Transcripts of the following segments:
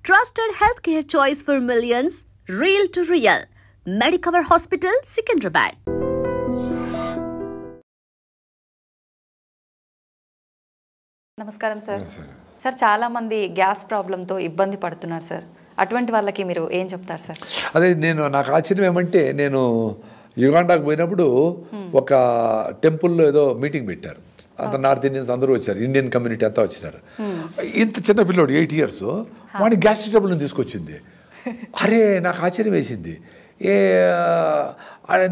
Trusted healthcare choice for millions, real to real. Medicover Hospital, Secunderabad. నమస్కారం sir. Sir చాలా మంది gas ప్రాబ్లంతో ఇబ్బంది పడుతున్నారు సార్. అటువంటి వాళ్ళకి మీరు ఏం చెప్తారు సార్? అదే నాకు ఆశ్చర్యం ఏమంటే, నేను యుగాండాకు పోయినప్పుడు ఒక టెంపుల్లో ఏదో మీటింగ్ పెట్టారు. అంత నార్త్ ఇండియన్స్ అందరూ వచ్చారు, ఇండియన్ కమ్యూనిటీ అంతా వచ్చినారు. ఇంత చిన్న పిల్లోడు 8 years వాడిని గ్యాస్ట్రిక్ ట్రబుల్ని తీసుకొచ్చింది. అరే నాకు ఆశ్చర్యం వేసింది.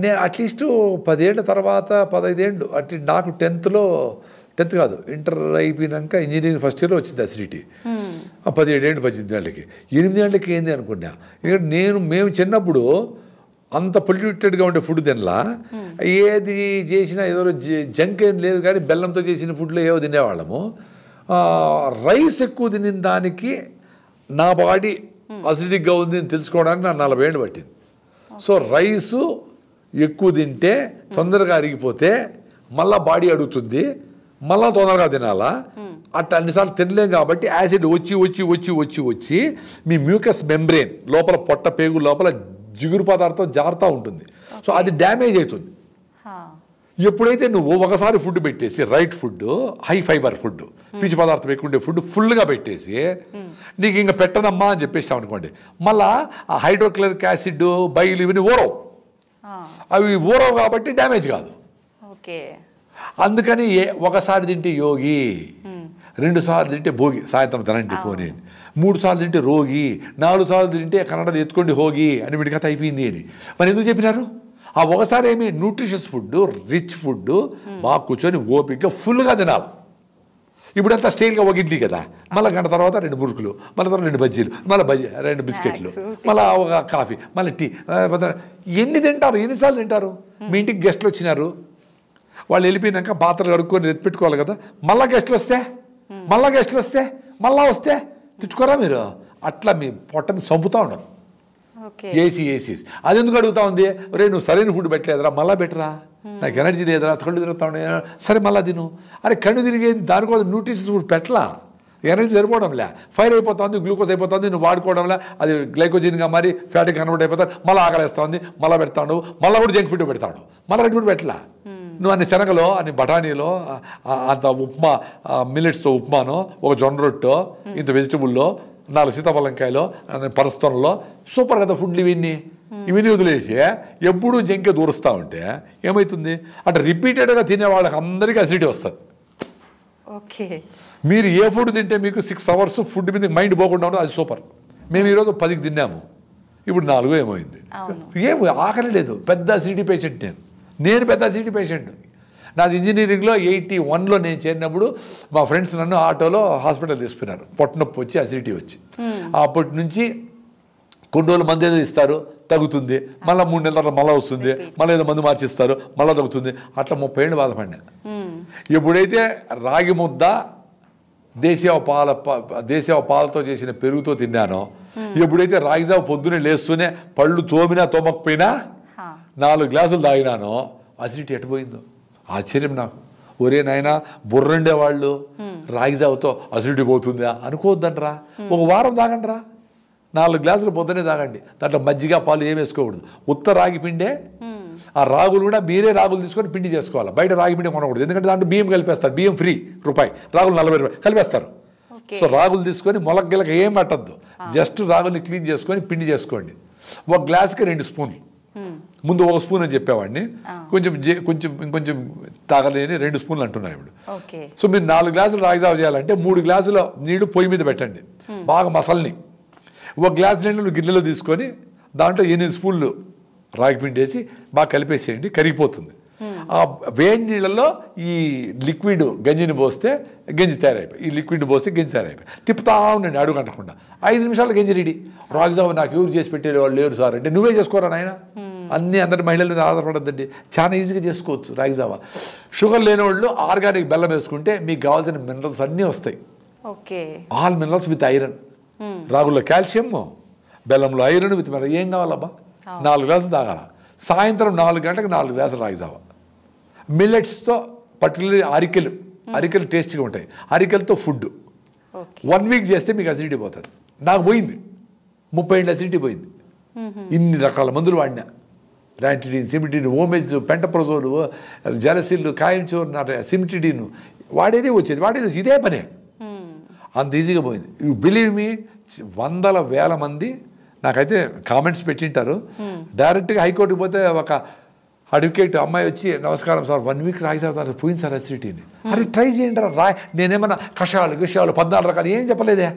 నేను అట్లీస్ట్ 10 ఏళ్ళ తర్వాత 15 ఏళ్ళు అట్లా నాకు 10th కాదు, ఇంటర్ అయిపోయినాక ఇంజనీరింగ్ ఫస్ట్ ఇయర్లో వచ్చింది అసిడిటీ. 17 ఏళ్ళు 18 ఏళ్ళకి 8 ఏళ్ళకి ఏంది అనుకున్నా. ఇక్కడ మేము చిన్నప్పుడు అంత పొల్యూటెడ్గా ఉండే ఫుడ్ తినలా, ఏది చేసినా ఏదో జంక్ ఏం లేదు, కానీ బెల్లంతో చేసిన ఫుడ్లో ఏవో తినేవాళ్ళము. రైస్ ఎక్కువ తినిన దానికి నా బాడీ అసిడిక్గా ఉంది అని తెలుసుకోవడానికి నాకు 40 ఏళ్ళు పట్టింది. సో రైసు ఎక్కువ తింటే తొందరగా అరిగిపోతే మళ్ళీ బాడీ అడుగుతుంది, మళ్ళీ తొందరగా తినాలా. అట్లా అన్నిసార్లు తినలేం కాబట్టి యాసిడ్ వచ్చి వచ్చి వచ్చి వచ్చి వచ్చి మీ మ్యూకస్ మెంబ్రెయిన్ లోపల పొట్ట పేగు లోపల జిగురు పదార్థం జారుతూ ఉంటుంది. సో అది డ్యామేజ్ అవుతుంది. ఎప్పుడైతే నువ్వు ఒకసారి ఫుడ్ పెట్టేసి right food, high fibre food, పీచు పదార్థం ఎక్కువ ఉండే ఫుడ్ ఫుల్గా పెట్టేసి నీకు ఇంకా పెట్టనమ్మా అని చెప్పేసాం అనుకోండి, మళ్ళా ఆ హైడ్రోక్లోరిక్ యాసిడ్ బైలు ఇవన్నీ ఊరవు. అవి ఊరవు కాబట్టి డ్యామేజ్ కాదు. ఓకే. అందుకని ఒకసారి తింటే యోగి, 2 సార్లు తింటే భోగి, సాయంత్రం తినండి పోనీ, 3 సార్లు తింటే రోగి, 4 సార్లు తింటే కన్నడలో ఎత్తుకోండి హోగి అని వీడి కథ అయిపోయింది అని. మరి ఎందుకు చెప్పినారు? ఆ ఒకసారి ఏమి న్యూట్రిషియస్ ఫుడ్, రిచ్ ఫుడ్ బాగా కూర్చొని ఓపికగా ఫుల్గా తినాలి. ఇప్పుడంతా స్టైల్గా ఒక ఇడ్లీ కదా, మళ్ళీ గంట తర్వాత 2 మురుకులు, మళ్ళీ తర్వాత 2 బజ్జీలు, మళ్ళీ 2 బిస్కెట్లు, మళ్ళీ ఒక కాఫీ, మళ్ళీ టీ. ఎన్ని తింటారు? ఎన్నిసార్లు తింటారు? మీ ఇంటికి గెస్ట్లు వచ్చినారు, వాళ్ళు వెళ్ళిపోయినాక పాత్రలు కడుక్కొని ఎత్తిపెట్టుకోవాలి కదా, మళ్ళీ గెస్ట్లు వస్తే మళ్ళీ వస్తే తిట్టుకోరా మీరు? అట్లా మీ పొట్టని చంపుతూ ఉండరు. ఏసీ అది ఎందుకు అడుగుతా ఉంది? రే నువ్వు సరైన ఫుడ్ పెట్టలేదురా, మళ్ళీ పెట్టరా, నాకు ఎనర్జీ లేదురా, కళ్ళు తిరుగుతా ఉండే, సరే మళ్ళీ తిను. అరే కళ్ళు తిరిగేది దానికోసం న్యూట్రిషియస్ ఫుడ్ పెట్టలా, ఎనర్జీ సరిపోవడంలే, ఫైర్ అయిపోతుంది, గ్లూకోజ్ అయిపోతుంది, నువ్వు వాడుకోవడంలే అది గ్లైకోజిన్గా మరి ఫ్యాట్గా కన్వర్ట్ అయిపోతుంది, మళ్ళీ ఆకలిస్తుంది, మళ్ళీ పెడతాడు, మళ్ళీ కూడా జంక్ ఫుడ్ పెడతాడు, మళ్ళీ రెడ్ ఫుడ్ పెట్టలా. నువ్వు అన్ని శనగలో, అన్ని బఠానీలో, అంత ఉప్మా, మిల్లెట్స్తో ఉప్మానో, ఒక జొన్న రొట్టో, ఇంత వెజిటబుల్లో, 4 సీతాఫలంకాయలో, పరస్థంలో సూపర్ కదా ఫుడ్లు ఇవన్నీ వదిలేసి ఎప్పుడూ జంకే దూరుస్తూ ఉంటే ఏమవుతుంది? అంటే రిపీటెడ్గా తినే వాళ్ళకి అందరికీ అసిడిటీ వస్తుంది. ఓకే. మీరు ఏ ఫుడ్ తింటే మీకు 6 hours ఫుడ్ మీద మైండ్ పోకుండా ఉండదు, అది సూపర్. మేము ఈరోజు 10కి తిన్నాము, ఇప్పుడు 4 ఏమైంది, ఆకలి లేదు. పెద్ద అసిడిటీ పేషెంట్ నేను పెద్ద అసిడిటీ పేషెంట్. నాది ఇంజనీరింగ్లో 81లో నేను చేరినప్పుడు మా ఫ్రెండ్స్ నన్ను ఆటోలో హాస్పిటల్ తీసుకున్నారు, పొట్టనొప్పి వచ్చి అసిడిటీ వచ్చి. అప్పటి నుంచి కొన్ని రోజులు మందు ఏదో ఇస్తారు, తగ్గుతుంది, మళ్ళీ 3 నెలల తర్వాత మళ్ళీ వస్తుంది, మళ్ళీ ఏదో మందు మార్చిస్తారు, మళ్ళీ తగ్గుతుంది. అట్లా 30 ఏళ్ళు బాధపడినా. ఎప్పుడైతే రాగి ముద్ద దేశీయ పాలతో చేసిన పెరుగుతో తిన్నానో, ఎప్పుడైతే రాగిజావ పొద్దునే లేస్తూనే పళ్ళు తోమినా తోమకపోయినా 4 గ్లాసులు తాగినానో అసిడిటీ ఎట్టుపోయిందో ఆశ్చర్యం నాకు. ఒరే నాయనా, బుర్రండేవాళ్ళు రాగిజావతో అసిడిటీ పోతుందా అనుకోవద్దంటరా. ఒక వారం తాగండిరా, 4 గ్లాసులు పొద్దునే తాగండి. దాంట్లో మజ్జిగ పాలు ఏం వేసుకోకూడదు, ఉత్త రాగి పిండే. ఆ రాగులు కూడా మీరే రాగులు తీసుకొని పిండి చేసుకోవాలి, బయట రాగి పిండి కొనకూడదు. ఎందుకంటే దాంట్లో బియ్యం కలిపేస్తారు, బియ్యం ఫ్రీ రూపాయి, రాగులు 40 రూపాయలు కలిపేస్తారు. సో రాగులు తీసుకొని మొలకగిలక ఏం పట్టద్దు, జస్ట్ రాగుల్ని క్లీన్ చేసుకొని పిండి చేసుకోండి. 1 గ్లాసుకి 2 స్పూన్లు, ముందు 1 స్పూన్ అని చెప్పేవాడిని, ఇంకొంచెం తాగలేని 2 స్పూన్లు అంటున్నాయి ఇప్పుడు. సో మీరు 4 గ్లాసులు రాగిజావ చేయాలంటే 3 గ్లాసుల నీళ్లు పొయ్యి మీద పెట్టండి, బాగా మసల్ని. 1 గ్లాస్ నీళ్ళు గిన్నెలో తీసుకొని దాంట్లో 8 స్పూన్లు రాగి పిండి వేసి బాగా కలిపేసేయండి, కరిగిపోతుంది. ఆ వేడి నీళ్ళలో ఈ లిక్విడ్ గంజిని పోస్తే గంజి తయారైపోయి, ఈ లిక్విడ్ పోస్తే గంజి తయారైపోయి తిప్పుతా ఉండండి అడుగు అంటకుండా. 5 నిమిషాలు గంజి రెడీ. రాగిజావ నాకు ఎవరు చేసి పెట్టే వాళ్ళు లేరు సార్ అంటే, నువ్వే చేసుకోరా నాయన, అందరి మహిళల మీద ఆధారపడద్దండి, చాలా ఈజీగా చేసుకోవచ్చు రాగిజావ. షుగర్ లేని వాళ్ళు ఆర్గానిక్ బెల్లం వేసుకుంటే మీకు కావాల్సిన మినరల్స్ అన్నీ వస్తాయి. All minerals with iron. రాగుల్లో కాల్షియం, బెల్లంలో ఐరన్ విత్ మినరల్. ఏం కావాలబ్బా? 4 గ్లాసులు తాగాల. సాయంత్రం 4 గంటలకు 4 గ్లాసులు రాగిజావ. మిల్లెట్స్తో పర్టికులర్లీ అరికెలు టేస్ట్గా ఉంటాయి, అరికెలతో ఫుడ్ 1 వీక్ చేస్తే మీకు అసిడిటీ పోతుంది. నాకు పోయింది 30 ఏళ్ళ అసిడిటీ పోయింది. ఇన్ని రకాల మందులు వాడినా, ర్యాంటిడిన్, సిమిటిడిన్, ఓమెజ్, పెంటప్రజోలు, జలసిల్లు, కాయంచోర్, సిమిటిడిన్ వాడేదే వచ్చేది ఇదే పనే. అంత ఈజీగా పోయింది. యూ బిలీవ్ మీ, వందల వేల మంది నాకైతే కామెంట్స్ పెట్టింటారు. డైరెక్ట్గా హైకోర్టుకి పోతే ఒక అడ్వకేట్ అమ్మాయి వచ్చి, నమస్కారం సార్, 1 వీక్ రాగి సార్ పోయింది సార్ అసిడిటీని. అరే ట్రై చేయండి రా, నేనేమన్నా కషాయాలు 14 రకాలు ఏం చెప్పలేదే.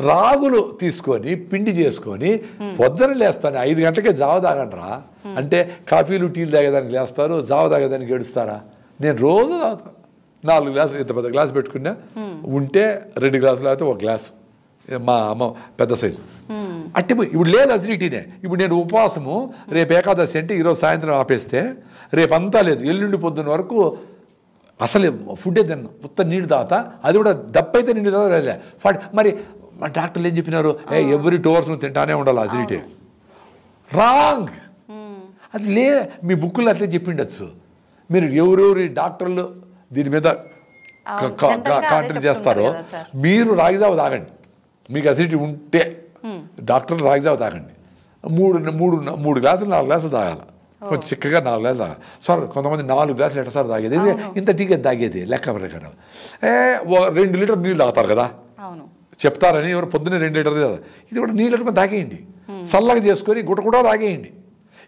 రాగులు తీసుకొని పిండి చేసుకొని పొద్దున లేస్తాను, 5 గంటలకే జావ తాగండి రా అంటే కాఫీలు టీలు తాగేదానికి లేస్తారు, జావ తాగేదానికి ఏడుస్తారా? నేను రోజు తాగుతాను. 4 గ్లాసులు, ఇంత పెద్ద గ్లాసు పెట్టుకున్నా, ఉంటే 2 గ్లాసులు అయితే 1 గ్లాసు, మా అమ్మ పెద్ద సైజు అట్టిపోయి. ఇప్పుడు లేదు అసిడిటీనే. ఇప్పుడు నేను ఉపవాసము, రేపు ఏకాదశి అంటే ఈరోజు సాయంత్రం ఆపేస్తే రేపు అంతా లేదు, ఎల్లుండి పొద్దున్న వరకు అసలు ఫుడ్డే తిన్నాను, ఉత్త నీళ్ళు తాగుతా. అది కూడా దప్పైతే నీళ్ళు తాగలే. మరి మా డాక్టర్లు ఏం చెప్పినారు, ఎవ్రీ 2 hours నువ్వు తింటానే ఉండాలి అసిడిటీ. రాంగ్. అది మీ బుక్కుల్లో అట్లే చెప్పిండొచ్చు. మీరు ఎవరెవరి డాక్టర్లు దీని మీద కాంట్రిబ్యూట్ చేస్తారో, మీరు రాగిజావ తాగండి. మీకు అసిడిటీ ఉంటే డాక్టర్లు రాగిజావ తాగండి. 3 గ్లాసులు 4 గ్లాసులు తాగాలి, కొంచెం చిక్కగా 4 గ్లాసులు తాగాలి. సార్ కొంతమంది 4 గ్లాసులు ఎట్లా సార్ తాగేది, ఇంత టీకే తాగేది లెక్క ప్రకారం 2 లీటర్ నీళ్ళు తాగుతారు కదా చెప్తారని. ఎవరు పొద్దున్నే 2 లీటర్లు కదా, ఇది కూడా నీళ్ళు తాగేయండి, చల్లగా చేసుకొని గుట్ట కూడా తాగేయండి.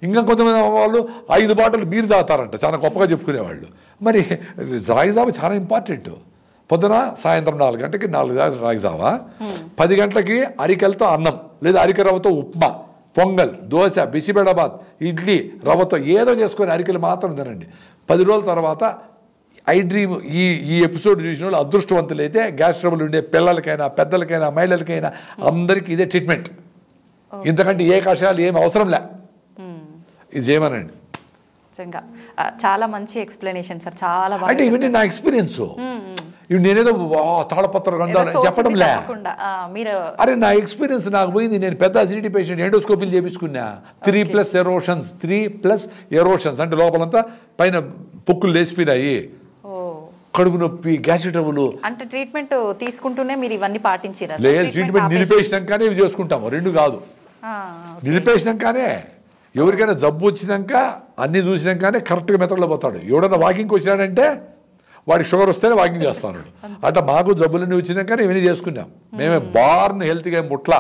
ఇంకా కొంతమంది వాళ్ళు 5 బాటిల్ బీరు తాగుతారంట, చాలా గొప్పగా చెప్పుకునేవాళ్ళు. మరి రాగిజావ చాలా ఇంపార్టెంట్. పొద్దున సాయంత్రం 4 గంటలకి 4 గ్లాసులు రాగిజావ, 10 గంటలకి అరికెలతో అన్నం లేదా అరికె రవ్వతో ఉప్మా, పొంగల్, దోశ, బిసిబెడాబాద్, ఇడ్లీ రవ్వతో ఏదో చేసుకొని అరికెలు మాత్రం తినండి. 10 రోజుల తర్వాత ఐ డ్రీమ్ ఈ ఎపిసోడ్ చూసిన వాళ్ళు అదృష్టవంతులైతే గ్యాస్ ట్రబుల్ ఉండే పిల్లలకైనా పెద్దలకైనా మహిళలకైనా అందరికీ ఇదే ట్రీట్మెంట్. ఇంతకంటే ఏ కషాయాలు ఏమి అవసరం లే, ఇది చేయమనండి. చాలా మంచి ఎక్స్ప్లెనేషన్ సార్, చాలా బాగా. అంటే ఇవన్నీ నా ఎక్స్పీరియన్స్. ఇవి నేనేదో తాళపత్ర గ్రంథాలు చెప్పడం లే, అరే నా ఎక్స్పీరియన్స్ నాకు పోయింది. నేను పెద్ద అసిడిటీ పేషెంట్, ఎండోస్కోపీలు చేపించుకున్నా. 3+ ఎరోషన్స్ అంటే లోపలంతా పైన పొక్కులు లేచిపోయినాయి, కడుపు నొప్పి, గ్యాస్ట్రిక్ ట్రబుల్. అంటే ట్రీట్మెంట్ తీసుకుంటూనే మీరు ఇవన్నీ పాటించారా? లేదు, ట్రీట్మెంట్ నిలిపేసినాకనే ఇవి చేసుకుంటాము, 2 కాదు. నిలిపేసినాకనే, ఎవరికైనా జబ్బు వచ్చినాక అన్నీ చూసినాకనే కరెక్ట్గా మెథడ్లో పోతాడు. ఎవడన్నా వాకింగ్కి వచ్చినాడంటే వాడికి షుగర్ వస్తేనే వాకింగ్ చేస్తాడు. అంటే మాకు జబ్బులన్నీ వచ్చినాకనే ఇవన్నీ చేసుకున్నాం. మేమే బార్న్ హెల్త్గా ముట్లా.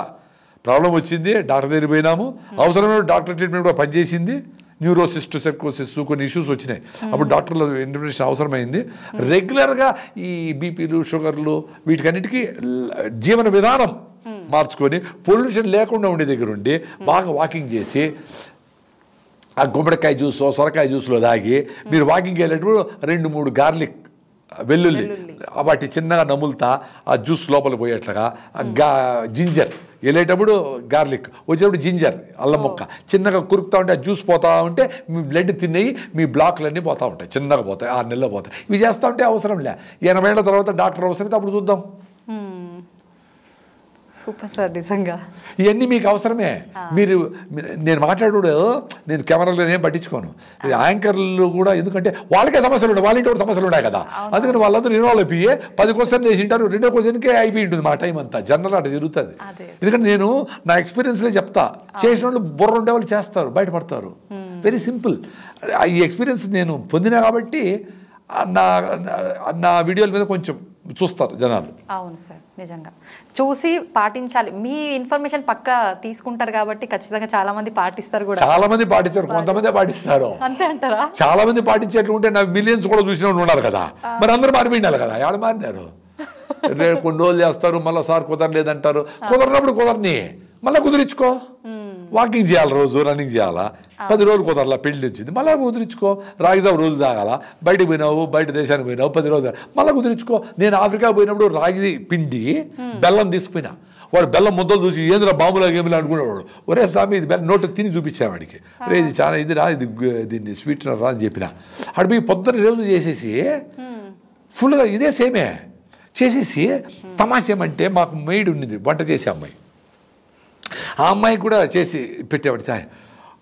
ప్రాబ్లం వచ్చింది, డాక్టర్ దగ్గర పోయినాము, అవసరమైన డాక్టర్ ట్రీట్మెంట్ కూడా పనిచేసింది. న్యూరోసిస్ట్, సెర్కోసిస్ కొన్ని ఇష్యూస్ వచ్చినాయి, అప్పుడు డాక్టర్ల ఇంటర్వెన్షన్ అవసరమైంది. రెగ్యులర్గా ఈ బీపీలు, షుగర్లు వీటికన్నిటికీ జీవన విధానం మార్చుకొని పొల్యూషన్ లేకుండా ఉండే దగ్గర ఉండి బాగా వాకింగ్ చేసి, ఆ గుమ్మడికాయ జ్యూస్, సొరకాయ జ్యూస్లో తాగి మీరు వాకింగ్కి వెళ్ళేటప్పుడు 2-3 గార్లిక్ వెల్లుల్లి వాటి చిన్నగా నములుతా ఆ జ్యూస్ లోపల పోయేట్లుగా, జింజర్ వెళ్ళేటప్పుడు గార్లిక్, వచ్చేటప్పుడు జింజర్ అల్లం ముక్క చిన్నగా కురుకుతూ ఉంటే ఆ జ్యూస్ పోతూ ఉంటే మీ బ్లడ్ తినేయి మీ బ్లాక్లన్నీ పోతూ ఉంటాయి, చిన్నగా పోతాయి, 6 నెలల్లో పోతాయి. ఇవి చేస్తూ ఉంటే అవసరం లే. 80 ఏళ్ల తర్వాత డాక్టర్ అవసరమైతే అప్పుడు చూద్దాం. సూపర్ సార్, నిజంగా ఇవన్నీ మీకు అవసరమే. మీరు నేను మాట్లాడు, నేను కెమెరాలో ఏం పట్టించుకోను. యాంకర్లు కూడా, ఎందుకంటే వాళ్ళకే సమస్యలు ఉన్నాయి, వాళ్ళ ఇంటి కూడా సమస్యలు ఉన్నాయి కదా. అందుకని వాళ్ళందరూ ఇన్వాల్వ్ అయిపోయి 10 క్వశ్చన్ చేసి ఉంటారు, 2వ క్వశ్చన్కే అయిపోయి ఉంటుంది మా టైం అంతా. జనరల్ అట్లా జరుగుతుంది. ఎందుకంటే నేను నా ఎక్స్పీరియన్స్లే చెప్తా. చేసిన వాళ్ళు బుర్ర ఉండే వాళ్ళు చేస్తారు, బయటపడతారు. Very simple. ఈ ఎక్స్పీరియన్స్ నేను పొందినా కాబట్టి నా వీడియోల మీద కొంచెం చూస్తారు జనాలు. అవును సార్, నిజంగా చూసి పాటించాలి. మీ ఇన్ఫర్మేషన్ పక్కా తీసుకుంటారు కాబట్టి ఖచ్చితంగా చాలా మంది పాటిస్తారు కూడా. చాలా మంది పాటించారు, కొంతమంది పాటిస్తారు. అంతే అంటారా? చాలా మంది పాటించేట్లు ఉంటే నాకు మిలియన్స్ కూడా చూసిన వాళ్ళు ఉన్నారు కదా, మరి అందరూ మారిపోయినారు కదా. ఎవరు మారినారు? కొన్ని రోజులు చేస్తారు, మళ్ళీ సార్ కుదరలేదంటారు. కుదరనప్పుడు కుదరని మళ్ళీ కుదిరించుకో. వాకింగ్ చేయాలి, రోజు రన్నింగ్ చేయాలా. 10 రోజులు కుదరలా, పెళ్లి వచ్చింది, మళ్ళీ కుదిరించుకో. రాగిజావ రోజు తాగాల. బయటకు పోయినావు, బయట దేశానికి పోయినావు, 10 రోజులు మళ్ళీ కుదిరించుకో. నేను ఆఫ్రికా పోయినప్పుడు రాగి పిండి బెల్లం తీసుకుపోయినా. వాడు బెల్లం ముద్దలు చూసి ఏంద్రా బాబులా గేములా అనుకునేవాడు. ఒరే స్వామి ఇది బెల్లం నోటు తిని చూపించాను వాడికి. రే ఇది చాలా ఇది రా, ఇది దీన్ని స్వీట్నర్ రా అని చెప్పిన. అడిపోయి పొద్దున్న రోజు చేసేసి ఫుల్గా ఇదే సేమే చేసేసి తమాషేమంటే మాకు మెయిడ్ ఉన్నది, వంట చేసే అమ్మాయి. ఆ అమ్మాయి కూడా చేసి పెట్టేవాడి.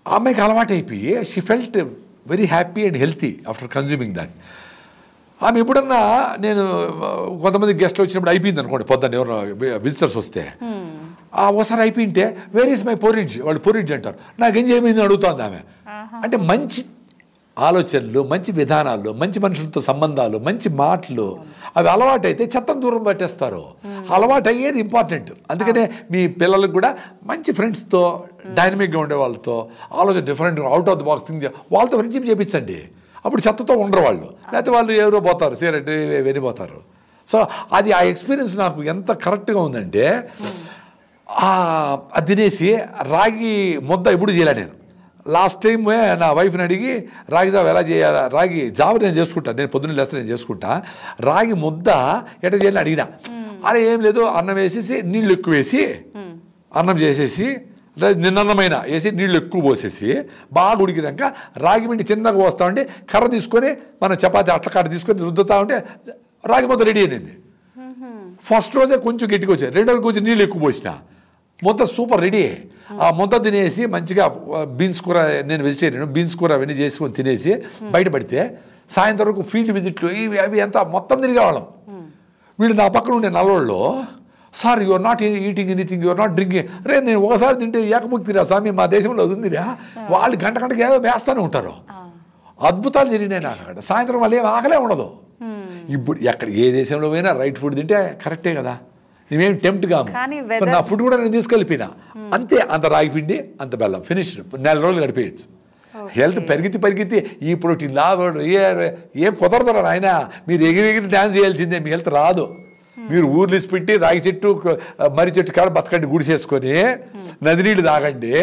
ఆ అమ్మాయికి అలవాటు అయిపోయి she felt very happy and healthy after consuming that. ఆమె ఎప్పుడన్నా నేను కొంతమంది గెస్ట్లు వచ్చినప్పుడు అయిపోయింది అనుకోండి, పొద్దున్న ఎవరు విజిటర్స్ వస్తే ఒకసారి అయిపోయింటే వేర్ ఈస్ మై పొరిడ్జ్, వాళ్ళు పొరిడ్జ్ అంటారు. నాకేం చేయమైంది అడుగుతోంది ఆమె. అంటే మంచి ఆలోచనలు, మంచి విధానాలు, మంచి మనుషులతో సంబంధాలు, మంచి మాటలు అవి అలవాటైతే చెత్తను దూరం పట్టేస్తారు. అలవాటు అయ్యేది ఇంపార్టెంట్. అందుకనే మీ పిల్లలకు కూడా మంచి ఫ్రెండ్స్తో, డైనమిక్గా ఉండే వాళ్ళతో, ఆలోచన different, out of the box thing, వాళ్ళతో ఫ్రెండ్షిప్ చేయించండి. అప్పుడు చెత్తతో ఉండరు వాళ్ళు. లేకపోతే వాళ్ళు ఎవరో పోతారు, సిగరెట్ వెళ్ళిపోతారు. సో అది ఆ ఎక్స్పీరియన్స్ నాకు ఎంత కరెక్ట్గా ఉందంటే, అది తినేసి రాగి ముద్ద ఎప్పుడు చేయలే నేను. లాస్ట్ టైం నా వైఫ్ని అడిగి రాగి జావ ఎలా చేయాలి, రాగి జావ నేను చేసుకుంటా, నేను పొద్దున్న లేస్తే నేను చేసుకుంటా, రాగి ముద్ద ఎట్లా చేయాలని అడిగినా. అరే ఏం లేదు, అన్నం వేసేసి నీళ్ళు ఎక్కువ వేసి, అన్నం చేసేసి నిన్నన్నమైన వేసి నీళ్ళు ఎక్కువ పోసేసి బాగా ఉడికినాక రాగి పిండి చిన్నగా పోస్తా ఉంటే కర్ర తీసుకొని మనం చపాతి అట్లకాడ తీసుకొని రుద్దుతా ఉంటే రాగి ముద్ద రెడీ అయినది. ఫస్ట్ రోజే కొంచెం గట్టిగా వచ్చాయి, రెండో రోజు కొంచెం నీళ్ళు ఎక్కువ పోసిన ముద్ద సూపర్ రెడీ. ఆ ముద్ద తినేసి మంచిగా బీన్స్ కూర, నేను వెజిటేరియన్, బీన్స్ కూర అవన్నీ చేసుకొని తినేసి బయటపడితే సాయంత్రం వరకు ఫీల్డ్ విజిట్లు ఇవి అవి అంతా మొత్తం తిరిగేవాళ్ళం. వీళ్ళు నా పక్కన ఉండే నల్లోళ్ళు, sir your not eating anything, your not drinking. రే నేను ఒకసారి తింటే ఏకముక్తిరా స్వామి, మా దేశంలో అది ఉందిరా. వాళ్ళు గంటకి ఏదో వేస్తూనే ఉంటారు. అద్భుతాలు జరిగినాయి నాకు అక్కడ. సాయంత్రం వాళ్ళు ఏం ఆకలే ఉండదు. ఇప్పుడు ఎక్కడ ఏ దేశంలో పోయినా రైట్ ఫుడ్ తింటే కరెక్టే కదా, మేమేం టెంప్ట్ కాము. నా ఫుడ్ కూడా నేను తీసుకెళ్ళిపోయినా అంతే. అంత రాగిపిండి, అంత బెల్లం, ఫినిష్డ్. 4 రోజులు గడిపేయచ్చు. హెల్త్ పరిగెత్తి ఈ ప్రోటీన్ లాభం ఏం కుదరదు ఆయన. మీరు ఎగిరి డ్యాన్స్ చేయాల్సిందే, మీ హెల్త్ రాదు. మీరు ఊర్లిసి పెట్టి రాగి చెట్టు, మర్రి చెట్టు కాడ బతకండి, గుడిసేసుకొని నది నీళ్ళు తాగండి,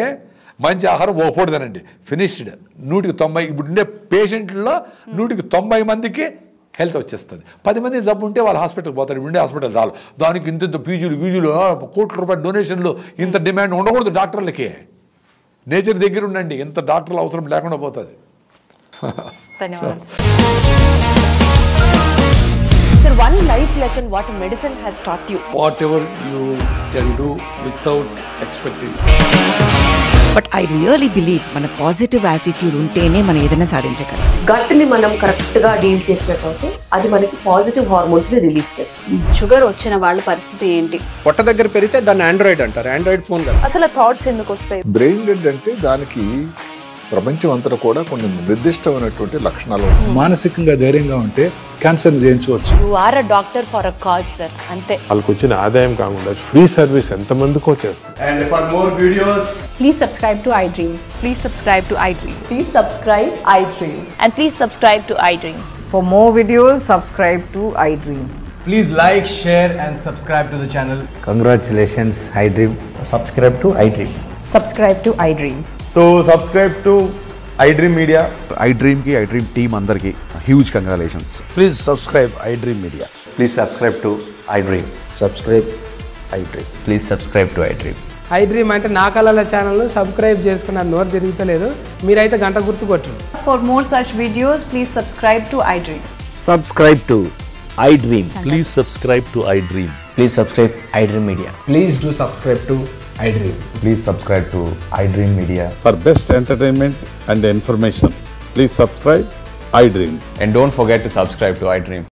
మంచి ఆహారం ఓ పూట తినండి, ఫినిష్డ్. 190 ఇప్పుడు ఉండే పేషెంట్లో 190 మందికి హెల్త్ వచ్చేస్తుంది. 10 మంది జబ్బు ఉంటే వాళ్ళు హాస్పిటల్కి పోతారు. ఉండే హాస్పిటల్ చాలు. దానికి ఇంత ఫీజులు కోట్ల రూపాయల డొనేషన్లు, ఇంత డిమాండ్ ఉండకూడదు డాక్టర్లకి. నేచర్ దగ్గర ఉండండి, ఇంత డాక్టర్లు అవసరం లేకుండా పోతుంది. ధన్యవాదాలు. Sir, one life lesson what medicine has taught you. Whatever you can do without expecting. But I really believe మన పాజిటివ్ యాటిట్యూడ్ ఉంటేనే మనం ఏదైనా సాధించగలం. గట్ని మనం కరెక్ట్గా డీల్ చేసినట్లయితే అది మనకి పాజిటివ్ హార్మోన్స్ని రిలీజ్ చేస్తుంది. షుగర్ వచ్చిన వాళ్ళ పరిస్థితి ఏంటి? పొట్ట దగ్గర పెరిగితే దాన్ని ఆండ్రాయిడ్ అంటారు, ఆండ్రాయిడ్ ఫోన్ కదా. అసలు థాట్స్ ఎందుకు వస్తాయి? బ్రెయిన్ డెడ్ అంటే దానికి ప్రపంచం అంతా కూడా కొన్ని నిర్దిష్టమైనటువంటి లక్షణాలు. మానసికంగా ధైర్యంగా ఉంటే క్యాన్సర్ జయించవచ్చు. You are a doctor for a cause sir, అంతే. వాళ్ళకి వచ్చిన ఆదాయం కాకుండా ఫ్రీ సర్వీస్ ఎంతమందికో చేస్తారు. And for more videos please subscribe to iDream. Please subscribe to iDream. Please subscribe iDream. And please subscribe to iDream. For more videos, subscribe to iDream. Please like, share and subscribe to the channel. Congratulations iDream. Subscribe to iDream. Subscribe to iDream. So subscribe to iDream media. iDream కి iDream team అందరికి huge congratulations. Please subscribe iDream media. Please subscribe to iDream. Subscribe iDream. Please subscribe to iDream. iDream అంటే నా కళల channel subscribe చేసుకున్న నోరు తిరుగుతలేదు, మీరైతే గంట గుర్తు కొట్టండి. For more such videos, please subscribe to iDream. Subscribe to iDream. Please subscribe to iDream. Please subscribe iDream media. Please do subscribe to iDream. Please subscribe to iDream media. For best entertainment and information, please subscribe iDream. And don't forget to subscribe to iDream.